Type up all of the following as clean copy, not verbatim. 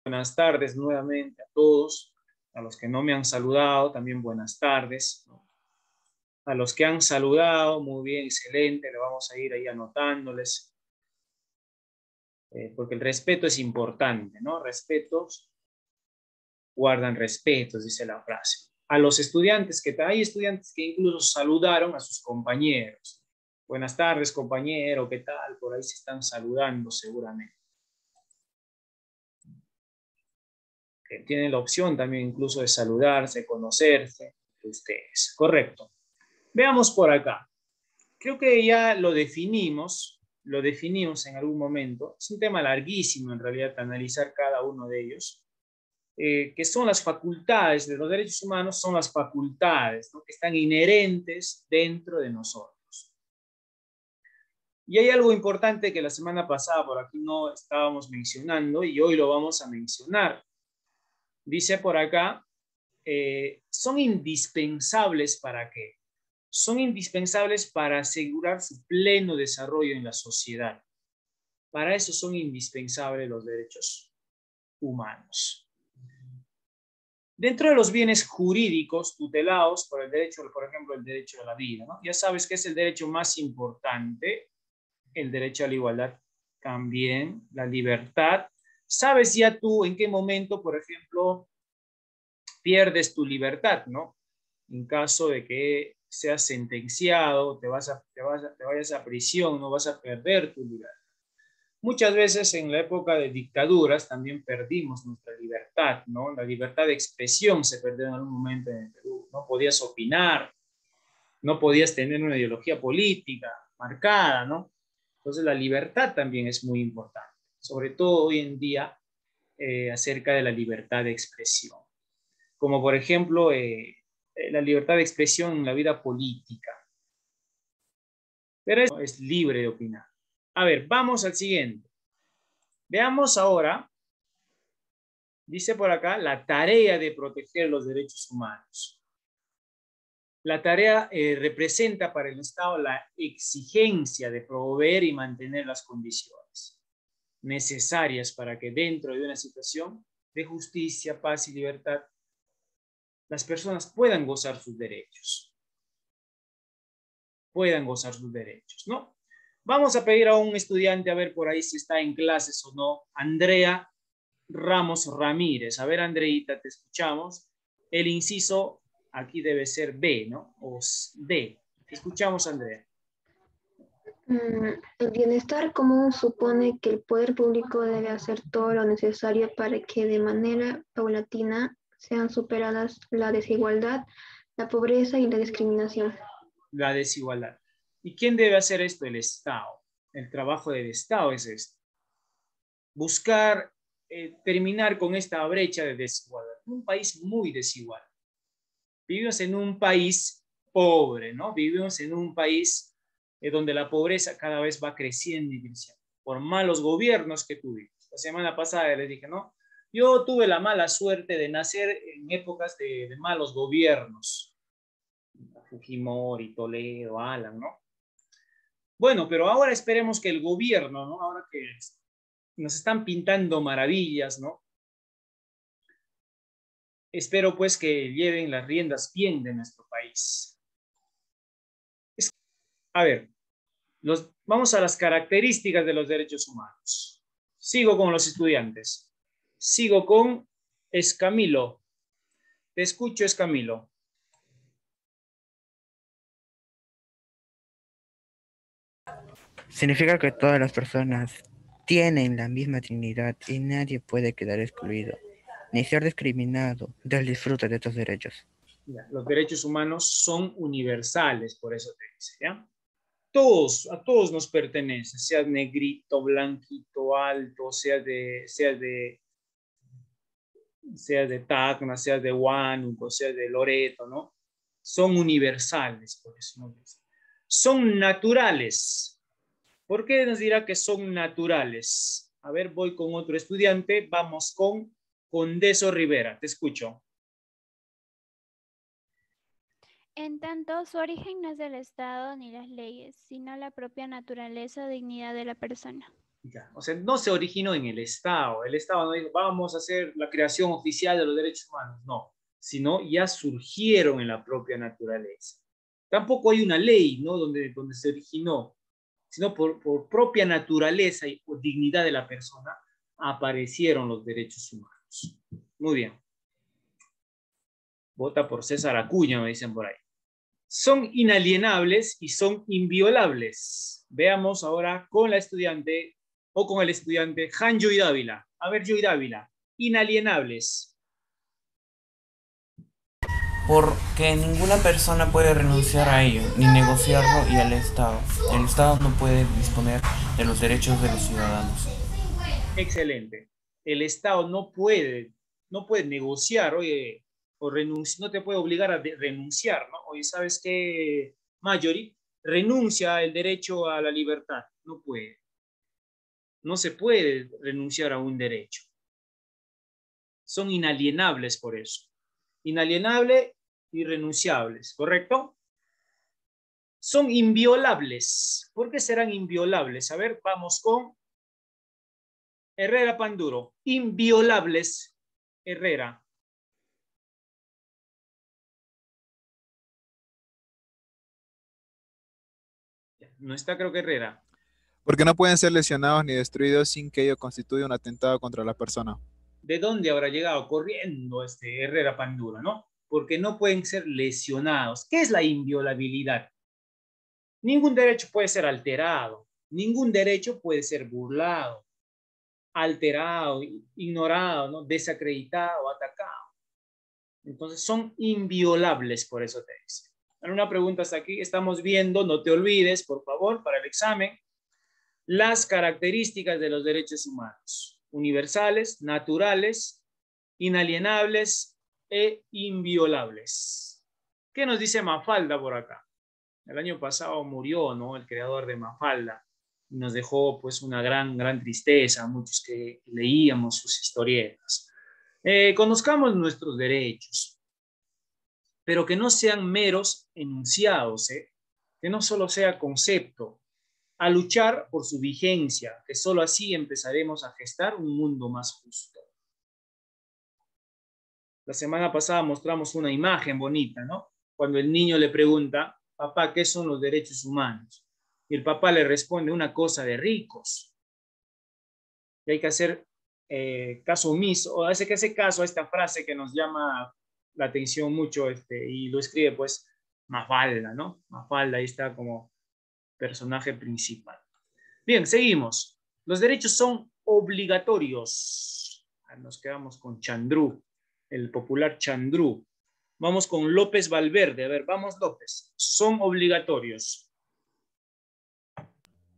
Buenas tardes nuevamente a todos. A los que no me han saludado, también buenas tardes. A los que han saludado, muy bien, excelente. Le vamos a ir ahí anotándoles. Porque el respeto es importante, ¿no? Respetos guardan respetos, dice la frase. A los estudiantes, hay estudiantes que incluso saludaron a sus compañeros. Buenas tardes, compañero, ¿qué tal? Por ahí se están saludando seguramente. Que tienen la opción también incluso de saludarse, conocerse ustedes. Correcto. Veamos por acá. Creo que ya lo definimos en algún momento. Es un tema larguísimo en realidad analizar cada uno de ellos. Que son las facultades de los derechos humanos, son las facultades, ¿no?, que están inherentes dentro de nosotros. Y hay algo importante que la semana pasada por aquí no estábamos mencionando y hoy lo vamos a mencionar. Dice por acá, son indispensables ¿para qué? Son indispensables para asegurar su pleno desarrollo en la sociedad. Para eso son indispensables los derechos humanos. Dentro de los bienes jurídicos tutelados por el derecho, por ejemplo, el derecho a la vida, ¿no? Ya sabes que es el derecho más importante, el derecho a la igualdad también, la libertad. ¿Sabes ya tú en qué momento, por ejemplo, pierdes tu libertad, ¿no? En caso de que seas sentenciado, te vayas a prisión, no vas a perder tu libertad. Muchas veces en la época de dictaduras también perdimos nuestra libertad, ¿no? La libertad de expresión se perdió en algún momento en el Perú. No podías opinar, no podías tener una ideología política marcada, ¿no? Entonces la libertad también es muy importante, sobre todo hoy en día acerca de la libertad de expresión. Como por ejemplo la libertad de expresión en la vida política. Pero eso es libre de opinar. A ver, vamos al siguiente. Veamos ahora, dice por acá, la tarea de proteger los derechos humanos. La tarea representa para el Estado la exigencia de proveer y mantener las condiciones necesarias para que dentro de una situación de justicia, paz y libertad, las personas puedan gozar sus derechos. Puedan gozar sus derechos, ¿no? Vamos a pedir a un estudiante a ver por ahí si está en clases o no. Andrea Ramos Ramírez. A ver, Andreita, te escuchamos. El inciso aquí debe ser B, ¿no? O D. Te escuchamos, Andrea. El bienestar común supone que el poder público debe hacer todo lo necesario para que de manera paulatina sean superadas la desigualdad, la pobreza y la discriminación. La desigualdad. ¿Y quién debe hacer esto? El Estado. El trabajo del Estado es esto. Buscar terminar con esta brecha de desigualdad. Un país muy desigual. Vivimos en un país pobre, ¿no? Vivimos en un país donde la pobreza cada vez va creciendo y creciendo, por malos gobiernos que tuvimos. La semana pasada les dije, ¿no? Yo tuve la mala suerte de nacer en épocas de malos gobiernos. Fujimori, Toledo, Alan, ¿no? Bueno, pero ahora esperemos que el gobierno, ¿no? Ahora que nos están pintando maravillas, ¿no? Espero pues que lleven las riendas bien de nuestro país. A ver, vamos a las características de los derechos humanos. Sigo con los estudiantes. Sigo con Escamilo. Te escucho, Escamilo. Significa que todas las personas tienen la misma dignidad y nadie puede quedar excluido ni ser discriminado del disfrute de estos derechos. Ya, los derechos humanos son universales, por eso te dice, ¿ya? Todos, a todos nos pertenece, seas negrito, blanquito, alto, seas de Tacna, seas de Huánuco, seas de Loreto, ¿no? Son universales, por eso nos dice. Son naturales. ¿Por qué nos dirá que son naturales? A ver, voy con otro estudiante. Vamos con Condeso Rivera. Te escucho. En tanto, su origen no es del Estado ni las leyes, sino la propia naturaleza o dignidad de la persona. Ya, o sea, no se originó en el Estado. El Estado no dijo, vamos a hacer la creación oficial de los derechos humanos. No, sino ya surgieron en la propia naturaleza. Tampoco hay una ley, ¿no? Donde se originó, sino por propia naturaleza y por dignidad de la persona aparecieron los derechos humanos. Muy bien. Vota por César Acuña, me dicen por ahí. Son inalienables y son inviolables. Veamos ahora con la estudiante o con el estudiante Han Joy Dávila. A ver, Joy Dávila, inalienables. Porque ninguna persona puede renunciar a ello, ni negociarlo, y el Estado no puede disponer de los derechos de los ciudadanos. Excelente. El Estado no puede negociar, oye, o no te puede obligar a renunciar, ¿no? Oye, ¿sabes qué, Marjorie? Renuncia el derecho a la libertad. No puede. No se puede renunciar a un derecho. Son inalienables por eso. Inalienable y renunciables, ¿correcto? Son inviolables. ¿Por qué serán inviolables? A ver, vamos con Herrera Panduro. Inviolables, Herrera. No está, creo que Herrera. Porque no pueden ser lesionados ni destruidos sin que ello constituya un atentado contra la persona. ¿De dónde habrá llegado? Corriendo Herrera Panduro, ¿no? Porque no pueden ser lesionados. ¿Qué es la inviolabilidad? Ningún derecho puede ser alterado. Ningún derecho puede ser burlado, alterado, ignorado, ¿no? Desacreditado, atacado. Entonces son inviolables, por eso te dice. ¿Alguna pregunta hasta aquí? Estamos viendo, no te olvides, por favor, para el examen, las características de los derechos humanos. Universales, naturales, inalienables e inviolables. ¿Qué nos dice Mafalda por acá? El año pasado murió, ¿no? El creador de Mafalda. Y nos dejó pues una gran tristeza, muchos que leíamos sus historietas. Conozcamos nuestros derechos, pero que no sean meros enunciados, que no solo sea concepto, a luchar por su vigencia, que solo así empezaremos a gestar un mundo más justo. La semana pasada mostramos una imagen bonita, ¿no? Cuando el niño le pregunta, papá, ¿qué son los derechos humanos? Y el papá le responde, una cosa de ricos. Y hay que hacer caso omiso, o hace que hace caso a esta frase que nos llama la atención mucho, y lo escribe pues Mafalda, ¿no? Mafalda ahí está como personaje principal. Bien, seguimos. Los derechos son obligatorios. Nos quedamos con Chandrú, el popular Chandrú. Vamos con López Valverde. A ver, vamos López. Son obligatorios.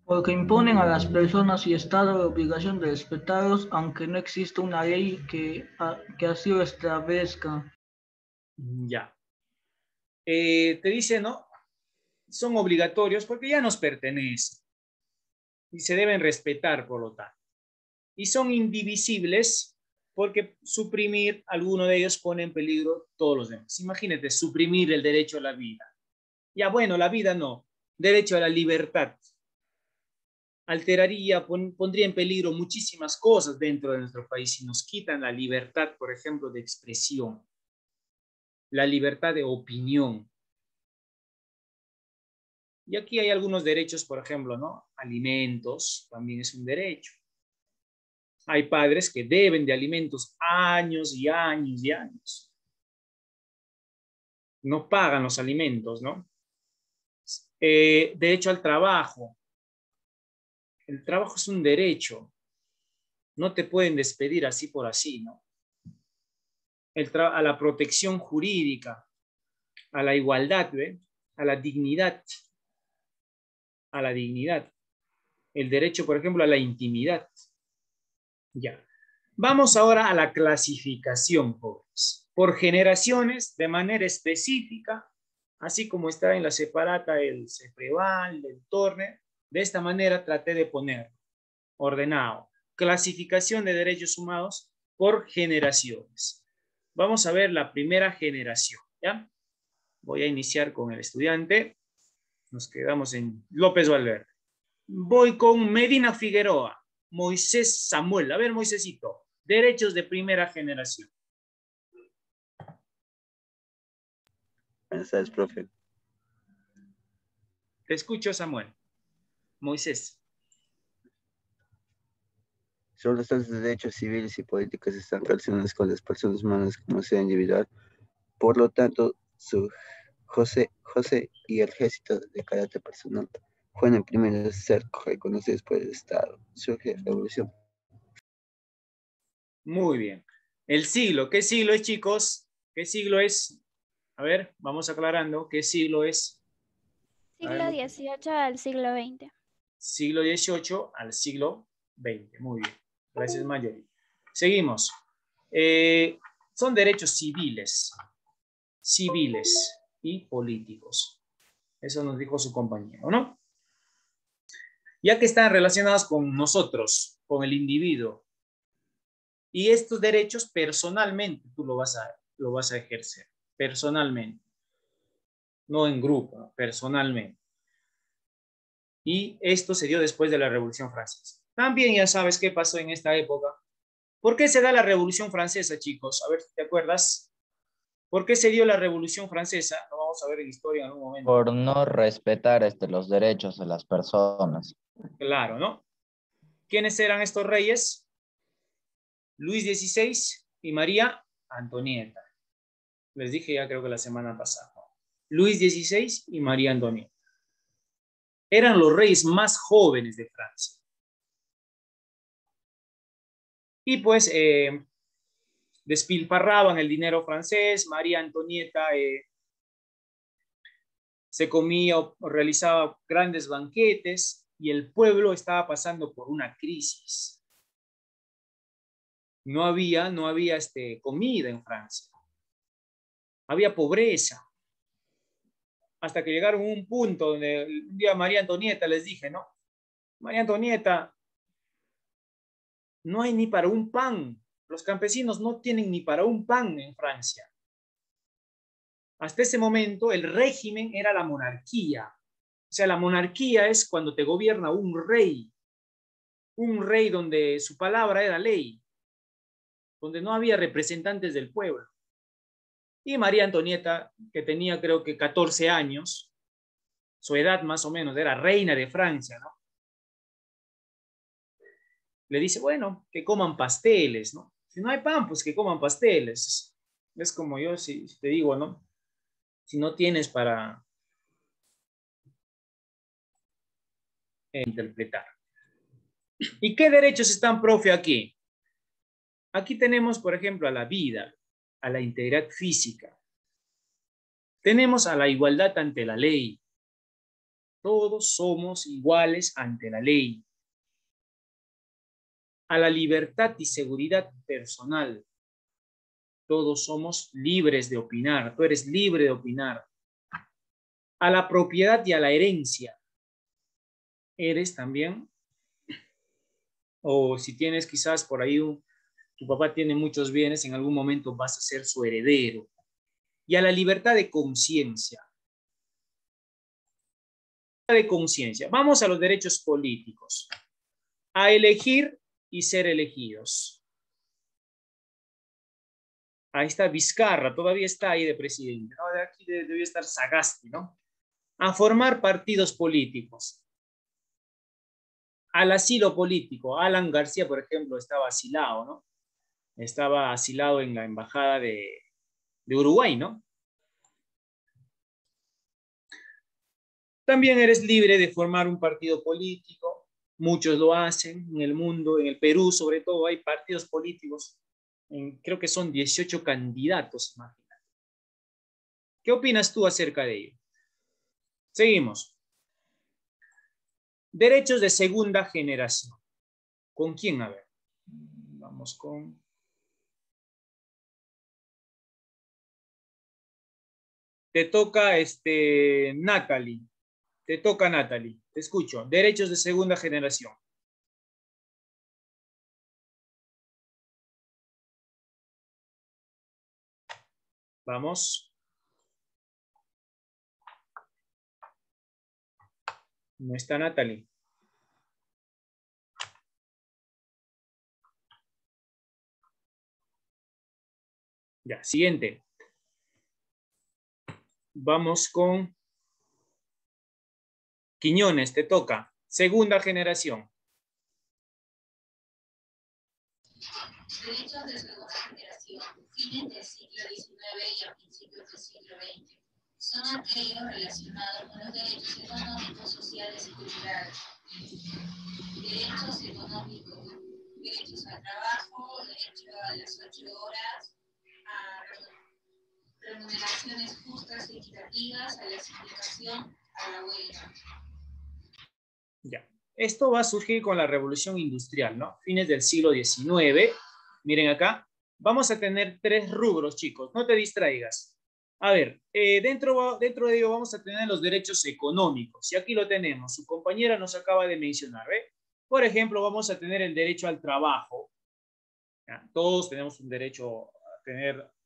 Porque imponen a las personas y Estado la obligación de respetarlos, aunque no exista una ley que así lo establezca. Ya. Te dice, ¿no? Son obligatorios porque ya nos pertenecen y se deben respetar, por lo tanto. Y son indivisibles porque suprimir alguno de ellos pone en peligro todos los demás. Imagínate, suprimir el derecho a la vida. Ya bueno, la vida no. Derecho a la libertad. Alteraría, pondría en peligro muchísimas cosas dentro de nuestro país si nos quitan la libertad, por ejemplo, de expresión, la libertad de opinión. Y aquí hay algunos derechos, por ejemplo, ¿no? Alimentos también es un derecho. Hay padres que deben de alimentos años y años y años. No pagan los alimentos, ¿no? Derecho al trabajo. El trabajo es un derecho. No te pueden despedir así por así, ¿no? A la protección jurídica, a la igualdad, ¿ve? A la dignidad. A la dignidad. El derecho, por ejemplo, a la intimidad. Ya. Vamos ahora a la clasificación, jóvenes. Por generaciones, de manera específica, así como está en la separata el CEPREVAL, el TORNE, de esta manera traté de poner ordenado. Clasificación de derechos humanos por generaciones. Vamos a ver la primera generación, ¿ya? Voy a iniciar con el estudiante. Nos quedamos en López Valverde. Voy con Medina Figueroa. Moisés Samuel. A ver, Moisésito. Derechos de primera generación. Buenas tardes, profe. Te escucho, Samuel. Moisés. Solo los derechos civiles y políticos están relacionados con las personas humanas como sea individual. Por lo tanto, José y el ejército de carácter personal fueron el primero a ser reconocidos por el Estado. Surge la revolución. Muy bien. El siglo. ¿Qué siglo es, chicos? ¿Qué siglo es? A ver, vamos aclarando. ¿Qué siglo es? Siglo XVIII al siglo XX. Siglo XVIII al siglo XX. Muy bien. Gracias, Mayori. Seguimos. Son derechos civiles. Civiles y políticos. Eso nos dijo su compañero, ¿no? Ya que están relacionados con nosotros, con el individuo. Y estos derechos personalmente tú lo vas a ejercer. Personalmente. No en grupo, ¿no? Personalmente. Y esto se dio después de la Revolución Francesa. También ya sabes qué pasó en esta época. ¿Por qué se da la Revolución Francesa, chicos? A ver si te acuerdas. ¿Por qué se dio la Revolución Francesa? Lo vamos a ver en historia en un momento. Por no respetar los derechos de las personas. Claro, ¿no? ¿Quiénes eran estos reyes? Luis XVI y María Antonieta. Les dije ya creo que la semana pasada. Luis XVI y María Antonieta. Eran los reyes más jóvenes de Francia. Y pues despilfarraban el dinero francés. María Antonieta se comía o realizaba grandes banquetes y el pueblo estaba pasando por una crisis. No había comida en Francia. Había pobreza. Hasta que llegaron a un punto donde un día María Antonieta les dije, ¿no? María Antonieta, no hay ni para un pan. Los campesinos no tienen ni para un pan en Francia. Hasta ese momento el régimen era la monarquía. O sea, la monarquía es cuando te gobierna un rey donde su palabra era ley, donde no había representantes del pueblo. Y María Antonieta, que tenía creo que 14 años, su edad más o menos, era reina de Francia, ¿no? Le dice, bueno, que coman pasteles, ¿no? Si no hay pan, pues que coman pasteles. Es como yo si te digo, ¿no? Si no tienes para interpretar. ¿Y qué derechos están, profe, aquí? Aquí tenemos, por ejemplo, a la vida, a la integridad física. Tenemos a la igualdad ante la ley. Todos somos iguales ante la ley. A la libertad y seguridad personal. Todos somos libres de opinar. Tú eres libre de opinar. A la propiedad y a la herencia. Eres también, o si tienes quizás por ahí, tu papá tiene muchos bienes, en algún momento vas a ser su heredero. Y a la libertad de conciencia. Vamos a los derechos políticos. A elegir y ser elegidos. Ahí está Vizcarra, todavía está ahí de presidente. ¿No? De aquí debió estar Sagasti, ¿no? A formar partidos políticos. Al asilo político. Alan García, por ejemplo, estaba asilado, ¿no? Estaba asilado en la embajada de Uruguay, ¿no? También eres libre de formar un partido político. Muchos lo hacen en el mundo, en el Perú sobre todo, hay partidos políticos. Creo que son 18 candidatos, imagínate. ¿Qué opinas tú acerca de ello? Seguimos. Derechos de segunda generación. ¿Con quién? A ver. Vamos con... Te toca Natalie. Te toca Natalie. Te escucho. Derechos de segunda generación. Vamos. No está Natalie. Ya, siguiente. Vamos con Quiñones, te toca. Segunda generación. Derechos de segunda generación, fines del siglo XIX y a principios del siglo XX, son aquellos relacionados con los derechos económicos, sociales y culturales. Derechos económicos, derechos al trabajo, derecho a las 8 horas, a remuneraciones justas y equitativas, a la sindicación, a la huelga. Ya. Esto va a surgir con la revolución industrial, ¿no? Fines del siglo XIX. Miren acá. Vamos a tener 3 rubros, chicos. No te distraigas. A ver, dentro de ello vamos a tener los derechos económicos. Y aquí lo tenemos. Su compañera nos acaba de mencionar, ¿ve? Por ejemplo, vamos a tener el derecho al trabajo. ¿Ya? Todos tenemos un derecho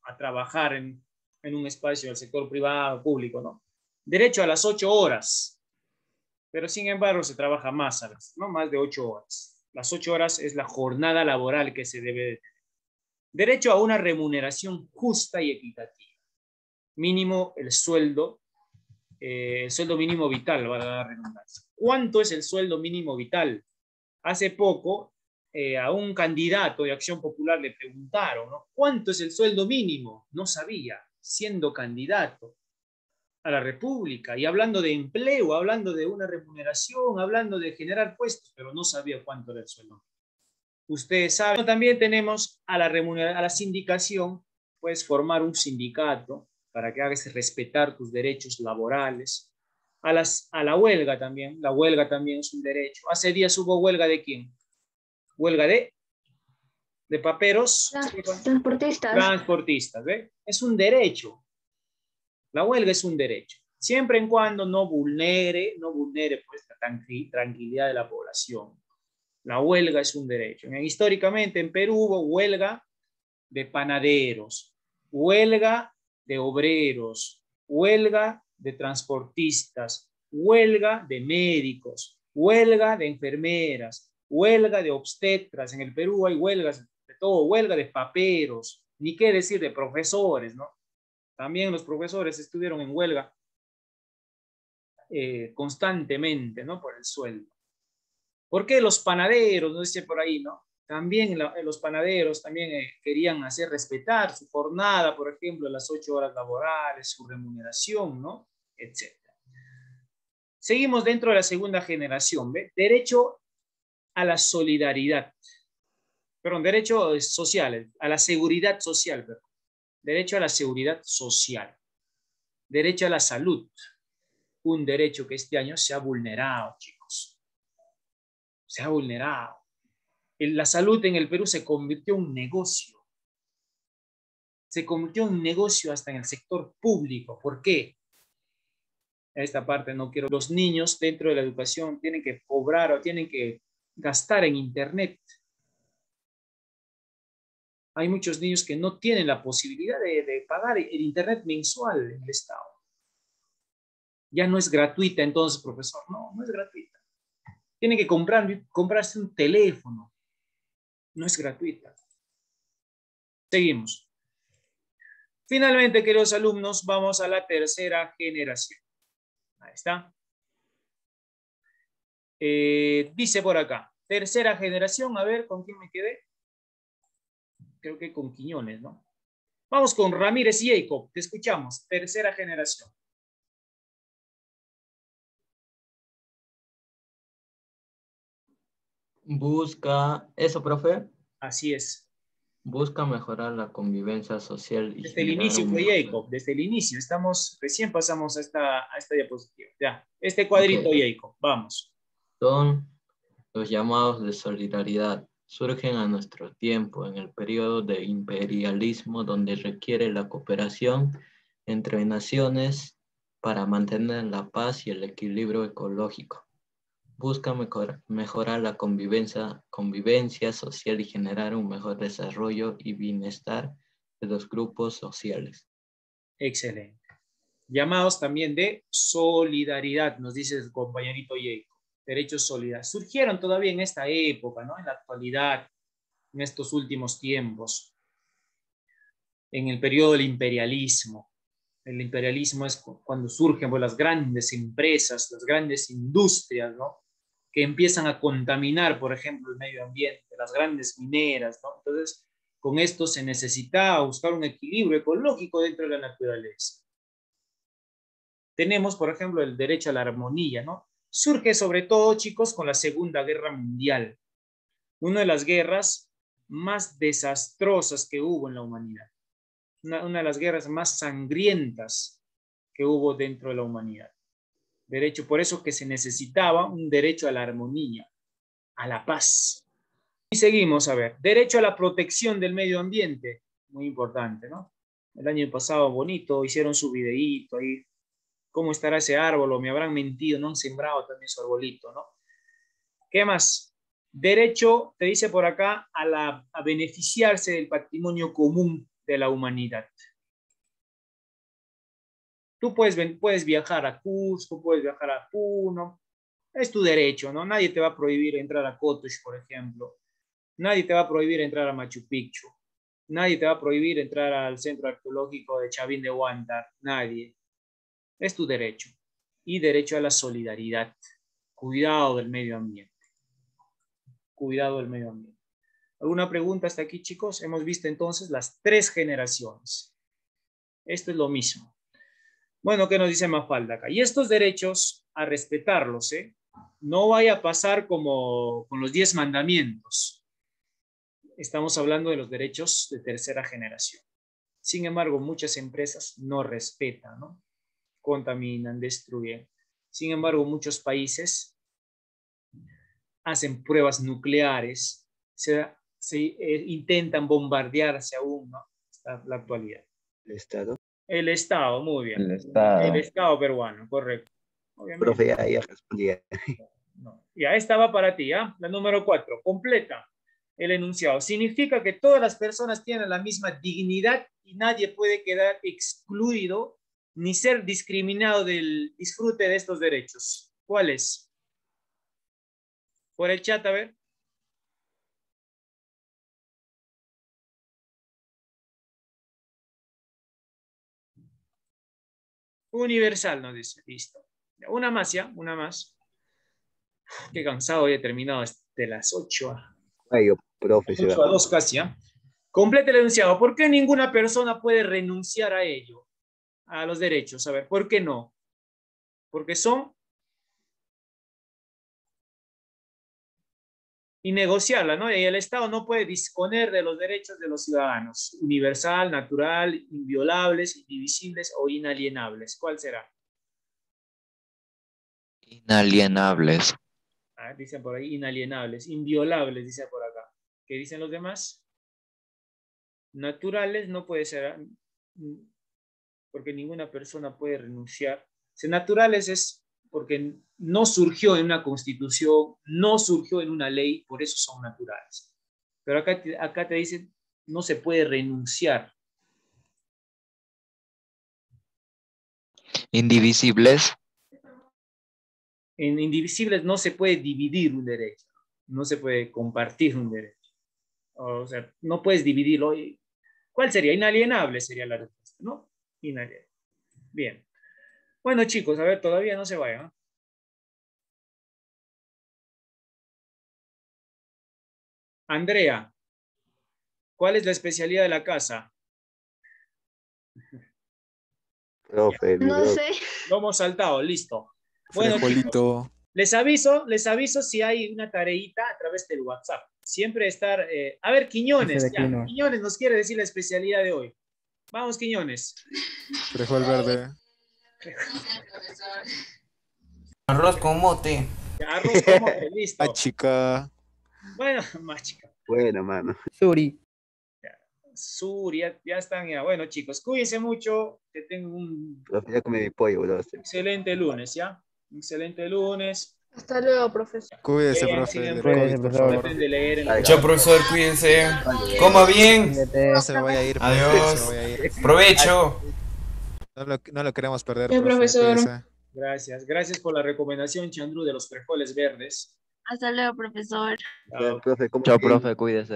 a trabajar en un espacio del sector privado, público, ¿no? Derecho a las 8 horas. Pero sin embargo se trabaja más a veces, ¿no? Más de 8 horas. Las 8 horas es la jornada laboral que se debe de tener. Derecho a una remuneración justa y equitativa. Mínimo el sueldo mínimo vital, va a dar redundancia. ¿Cuánto es el sueldo mínimo vital? Hace poco a un candidato de Acción Popular le preguntaron, ¿no? ¿Cuánto es el sueldo mínimo? No sabía, siendo candidato a la República y hablando de empleo, hablando de una remuneración, hablando de generar puestos, pero no sabía cuánto era el sueldo. Ustedes saben, también tenemos a la sindicación, puedes formar un sindicato para que hagas respetar tus derechos laborales. A la huelga también, la huelga también es un derecho. Hace días hubo huelga ¿de quién? Huelga de paperos. Transportistas. Transportistas, ¿ve? Es un derecho. La huelga es un derecho, siempre en cuando no vulnere pues, la tranquilidad de la población. La huelga es un derecho. Históricamente en Perú hubo huelga de panaderos, huelga de obreros, huelga de transportistas, huelga de médicos, huelga de enfermeras, huelga de obstetras. En el Perú hay huelgas de todo, huelga de paperos, ni qué decir de profesores, ¿no? También los profesores estuvieron en huelga constantemente, ¿no? Por el sueldo. ¿Por qué los panaderos? No dice por ahí, ¿no? También los panaderos también querían hacer respetar su jornada, por ejemplo, las 8 horas laborales, su remuneración, ¿no? Etcétera. Seguimos dentro de la segunda generación, ¿ve? Derecho a la solidaridad. Perdón, derechos sociales, a la seguridad social, perdón. Derecho a la seguridad social. Derecho a la salud. Un derecho que este año se ha vulnerado, chicos. Se ha vulnerado. La salud en el Perú se convirtió en un negocio. Se convirtió en un negocio hasta en el sector público. ¿Por qué? Esta parte no quiero. Los niños dentro de la educación tienen que cobrar o tienen que gastar en Internet. Hay muchos niños que no tienen la posibilidad de pagar el Internet mensual en el Estado. Ya no es gratuita entonces, profesor. No, no es gratuita. Tienen que comprarse un teléfono. No es gratuita. Seguimos. Finalmente, queridos alumnos, vamos a la tercera generación. Ahí está. Dice por acá, tercera generación, a ver, ¿con quién me quedé? Creo que con Quiñones, ¿no? Vamos con Ramírez y Jacob, te escuchamos, tercera generación. Busca, ¿eso, profe? Así es. Busca mejorar la convivencia social y Desde el generar inicio un fue mejor... Jacob, desde el inicio, recién pasamos a esta diapositiva. Ya, este cuadrito, Okay. Jacob, vamos. Son los llamados de solidaridad. Surgen a nuestro tiempo en el periodo de imperialismo donde requiere la cooperación entre naciones para mantener la paz y el equilibrio ecológico. Busca mejorar la convivencia social y generar un mejor desarrollo y bienestar de los grupos sociales. Excelente. Llamados también de solidaridad, nos dice el compañerito Jacob. Derechos solidarios. Surgieron todavía en esta época, ¿no? En la actualidad, en estos últimos tiempos. en el periodo del imperialismo. El imperialismo es cuando surgen pues, las grandes empresas, las grandes industrias, ¿no? Que empiezan a contaminar, por ejemplo, el medio ambiente, las grandes mineras, ¿no? Entonces, con esto se necesitaba buscar un equilibrio ecológico dentro de la naturaleza. Tenemos, por ejemplo, el derecho a la armonía, ¿no? Surge sobre todo, chicos, con la Segunda Guerra Mundial. Una de las guerras más desastrosas que hubo en la humanidad. Una de las guerras más sangrientas que hubo dentro de la humanidad. Derecho, por eso que se necesitaba un derecho a la armonía, a la paz. Y seguimos, a ver, derecho a la protección del medio ambiente, muy importante, ¿no? El año pasado, bonito, hicieron su videíto ahí, ¿cómo estará ese árbol? O me habrán mentido, no han sembrado también su arbolito, ¿no? ¿Qué más? Derecho, te dice por acá, a beneficiarse del patrimonio común de la humanidad. Tú puedes viajar a Cusco, puedes viajar a Puno, es tu derecho, ¿no? Nadie te va a prohibir entrar a Cotox, por ejemplo. Nadie te va a prohibir entrar a Machu Picchu. Nadie te va a prohibir entrar al centro arqueológico de Chavín de Huántar. Nadie. Es tu derecho. Y derecho a la solidaridad. Cuidado del medio ambiente. Cuidado del medio ambiente. ¿Alguna pregunta hasta aquí, chicos? Hemos visto entonces las 3 generaciones. Esto es lo mismo. Bueno, ¿qué nos dice Mafalda acá? Y estos derechos, a respetarlos, ¿eh? No vaya a pasar como con los 10 mandamientos. Estamos hablando de los derechos de tercera generación. Sin embargo, muchas empresas no respetan, ¿no? Contaminan, destruyen. Sin embargo, muchos países hacen pruebas nucleares, intentan bombardearse aún, ¿no? Hasta la actualidad. ¿El Estado? El Estado, muy bien. El Estado. El Estado peruano, correcto. Obviamente. Profe, ya respondía. No. Ya, esta va para ti, ¿ah? La número 4. Completa el enunciado. Significa que todas las personas tienen la misma dignidad y nadie puede quedar excluido ni ser discriminado del disfrute de estos derechos. ¿Cuál es? Por el chat, a ver. Universal, nos dice. Listo. Una más, ¿ya? Una más. Qué cansado, hoy he terminado de las 8 a... Ay, yo, profe, 8 a 2 casi, ¿ya? Complete el enunciado. ¿Por qué ninguna persona puede renunciar a ello? A los derechos. A ver, ¿por qué no? Porque son innegociables, ¿no? Y el Estado no puede disponer de los derechos de los ciudadanos. Universal, natural, inviolables, indivisibles o inalienables. ¿Cuál será? Inalienables. Ah, dicen por ahí inalienables, inviolables, dice por acá. ¿Qué dicen los demás? Naturales no puede ser, porque ninguna persona puede renunciar. Si naturales es porque no surgió en una constitución, no surgió en una ley, por eso son naturales. Pero acá te dicen, no se puede renunciar. Indivisibles. En indivisibles no se puede dividir un derecho, no se puede compartir un derecho. O sea, no puedes dividirlo. ¿Cuál sería? Inalienable sería la respuesta, ¿no? Inalienable. Bien. Bueno, chicos, a ver, todavía no se vayan, ¿no? Andrea, ¿cuál es la especialidad de la casa? Profe, No sé. Lo hemos saltado, listo. Bueno, chicos, les aviso si hay una tareita a través del WhatsApp. Siempre estar... a ver, Quiñones, ya. Quiñones nos quiere decir la especialidad de hoy. Vamos, Quiñones. Frijol verde. Arroz con mote. Ya, arroz con mote, listo. Ah, chica. Bueno, más chica. Bueno, mano. Suri. Sur, ya están ya. Bueno, chicos, cuídense mucho. Que tengan un Profe, ya comí mi pollo, bro. excelente lunes, ¿ya? Un excelente lunes. Hasta luego, profesor. Cuídese, Bien, profe. sigan del cuídese, COVID, por profesor. favor. traten de leer en la... Chao, profesor, cuídense. Coma bien. No se me vaya a ir. profe, Adiós. no se me vaya a ir. Provecho. No lo queremos perder, Sí, profe. profesor. Cuídese. Gracias. Gracias por la recomendación, Chandru, de los frijoles verdes. Hasta luego, profesor. Chao. Profe, ¿cómo Chao, que- profe, cuídese.